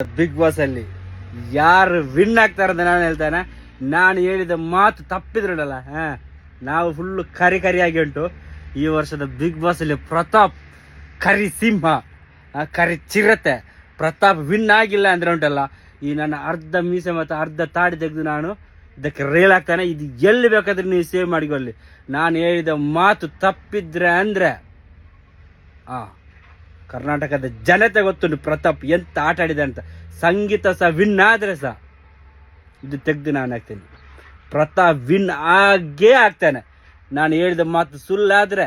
Big boss ಅಲ್ಲಿ ಯಾರು win ಆಗ್ತಾರೆ ಅಂತ ನಾನು ಹೇಳ್ತಾನೆ. ನಾನು ಹೇಳಿದ ಮಾತು ತಪ್ಪಿದ್ರಲ್ಲ, ನಾವು ಫುಲ್ಲು ಕರಿಯಾಗಿ ಉಂಟು. ಈ ವರ್ಷದ ಬಿಗ್ ಬಾಸ್ ಅಲ್ಲಿ ಪ್ರತಾಪ್ ಕರಿ ಸಿಂಹ, ಕರಿ ಚಿರತೆ. ಪ್ರತಾಪ್ ವಿನ್ ಆಗಿಲ್ಲ ಅಂದ್ರೆ ಉಂಟಲ್ಲ, ಈ ನನ್ನ ಅರ್ಧ ಮೀಸೆ ಮತ್ತು ಅರ್ಧ ತಾಡಿ ತೆಗೆದು ನಾನು ಇದಕ್ಕೆ ರೇಲ್ ಆಗ್ತಾನೆ. ಇದು ಎಲ್ಲಿ ಬೇಕಾದ್ರೆ ನೀವು ಸೇವ್ ಮಾಡಿಕೊಳ್ಳಿ. ನಾನು ಹೇಳಿದ ಮಾತು ತಪ್ಪಿದ್ರೆ ಅಂದ್ರೆ ಕರ್ನಾಟಕದ ಜನತೆ ಗೊತ್ತುಂಟು ಪ್ರತಾಪ್ ಎಂತ ಆಟ ಆಡಿದೆ ಅಂತ. ಸಂಗೀತ ಸಹ ವಿನ್ ಆದರೆ ಸಹ ಇದು ತೆಗೆದು ನಾನು ಹಾಕ್ತೇನೆ. ಪ್ರತಾಪ್ ವಿನ್ ಆಗೇ ಆಗ್ತಾನೆ. ನಾನು ಹೇಳಿದ ಮಾತು ಸುಳ್ಳಾದರೆ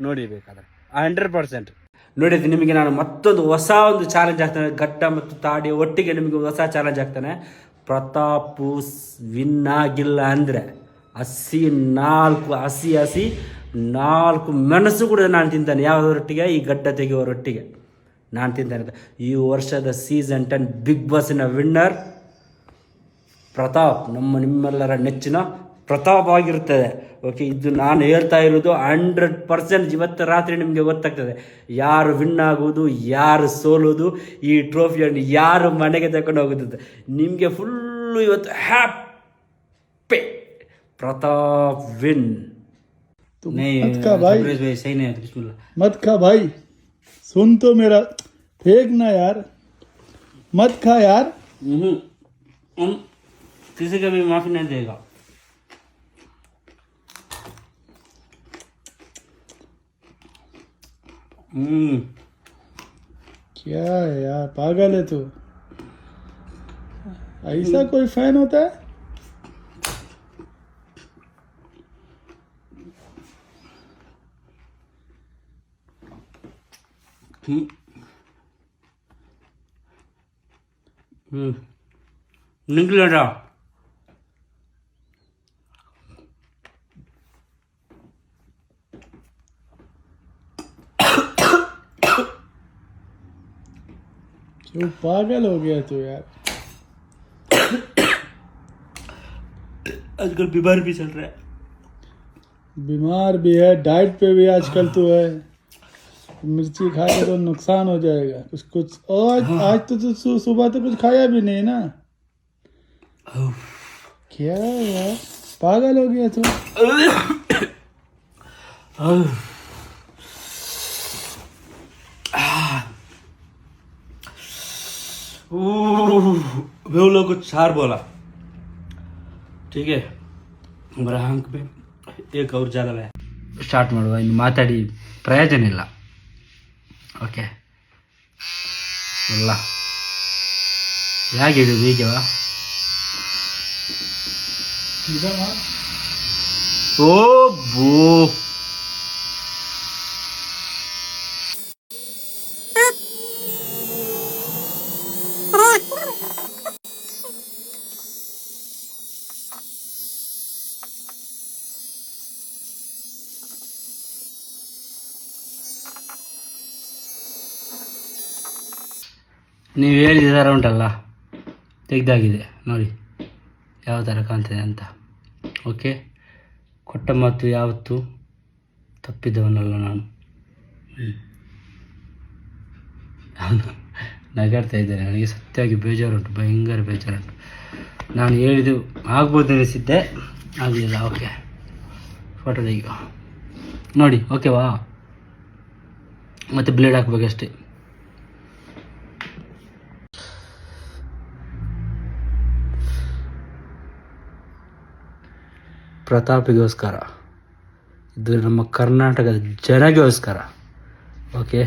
ನೋಡಿಬೇಕಾದ್ರೆ 100% ನೋಡಿದ್ದು. ನಿಮಗೆ ನಾನು ಮತ್ತೊಂದು ಹೊಸ ಒಂದು ಚಾಲೆಂಜ್ ಆಗ್ತಾನೆ. ಗಡ್ಡ ಮತ್ತು ತಾಡಿ ಒಟ್ಟಿಗೆ ನಿಮಗೆ ಹೊಸ ಚಾಲೆಂಜ್ ಆಗ್ತಾನೆ. ಪ್ರತಾಪು ವಿನ್ ಆಗಿಲ್ಲ ಅಂದರೆ ಹಸಿ 4 ಮೆಣಸು ಕೂಡ ನಾನು ತಿಂತಾನೆ. ಯಾವುದರೊಟ್ಟಿಗೆ? ಈ ಗಡ್ಡ ತೆಗೆಯುವವರೊಟ್ಟಿಗೆ ನಾನು ತಿಂತಾನೆ. ಈ ವರ್ಷದ ಸೀಸನ್ 10 ಬಿಗ್ ಬಾಸಿನ ವಿನ್ನರ್ ಪ್ರತಾಪ್, ನಿಮ್ಮೆಲ್ಲರ ನೆಚ್ಚಿನ ಪ್ರತಾಪ್ ಆಗಿರುತ್ತದೆ. ಓಕೆ, ಇದು ನಾನು ಹೇಳ್ತಾ ಇರೋದು 100%. ಇವತ್ತು ರಾತ್ರಿ ನಿಮಗೆ ಗೊತ್ತಾಗ್ತದೆ ಯಾರು ವಿನ್ ಆಗುವುದು, ಯಾರು ಸೋಲುವುದು, ಈ ಟ್ರೋಫಿಯನ್ನು ಯಾರು ಮನೆಗೆ ತಗೊಂಡು ಹೋಗುತ್ತದೆ. ನಿಮಗೆ ಫುಲ್ಲು ಇವತ್ತು ಹ್ಯಾಪಿ. ಪ್ರತಾಪ್ ವಿನ್. मत खा भाई, सुन तो मेरा, फेंकना यार, मत खा यार. किसी का भी माफी नहीं देगा. क्या है यार, पागल है तू. ऐसा कोई फैन होता है? निकलेगा. क्यों पागल हो गया तू यार? आजकल बीमार भी चल रहा है. बीमार भी है, डाइट पे भी आजकल तू है. मिर्ची खाए तो नुकसान हो जाएगा. कुछ आज तो सुबह तो कुछ खाया भी नहीं ना. क्या यार, पागल हो गया तू. वो लोग कुछ 4 बोला, ठीक है. हमारा अंक पे एक और ज़्यादा है. ಸ್ಟಾರ್ಟ್ ಮಾಡುವ. ಇನ್ನು ಮಾತಾಡಿ ಪ್ರಯೋಜನ ಇಲ್ಲ. ಓಕೆ, ಇಲ್ಲ ಹೇಗೆ ಹೀಗೆವಾ? ಓ ಬೋ, ನೀವು ಹೇಳಿದಾರ ಉಂಟಲ್ಲ, ತೆಗೆದಾಗಿದೆ ನೋಡಿ ಯಾವ ಥರ ಕಾಣ್ತದೆ ಅಂತ. ಓಕೆ, ಕೊಟ್ಟ ಮಾತು ಯಾವತ್ತೂ ತಪ್ಪಿದ್ದವನಲ್ಲ ನಾನು. ನಗಾಡ್ತಾ ಇದ್ದೇನೆ. ನನಗೆ ಸತ್ಯವಾಗಿ ಬೇಜಾರುಂಟು, ಭಯಂಕರ ಬೇಜಾರುಂಟು. ನಾನು ಹೇಳಿದ್ದು ಆಗ್ಬೋದು ಅನಿಸಿದ್ದೆ, ಆಗಲಿಲ್ಲ. ಓಕೆ, ಫೋಟೋ ತೆಗೆಯೋ ನೋಡಿ. ಓಕೆವಾ? ಮತ್ತು ಬ್ಲೇಡ್ ಹಾಕ್ಬೇಕಷ್ಟೇ. ಪ್ರತಾಪಿಗೋಸ್ಕರ, ಇದು ನಮ್ಮ ಕರ್ನಾಟಕದ ಜನಗೋಸ್ಕರ. ಓಕೆ.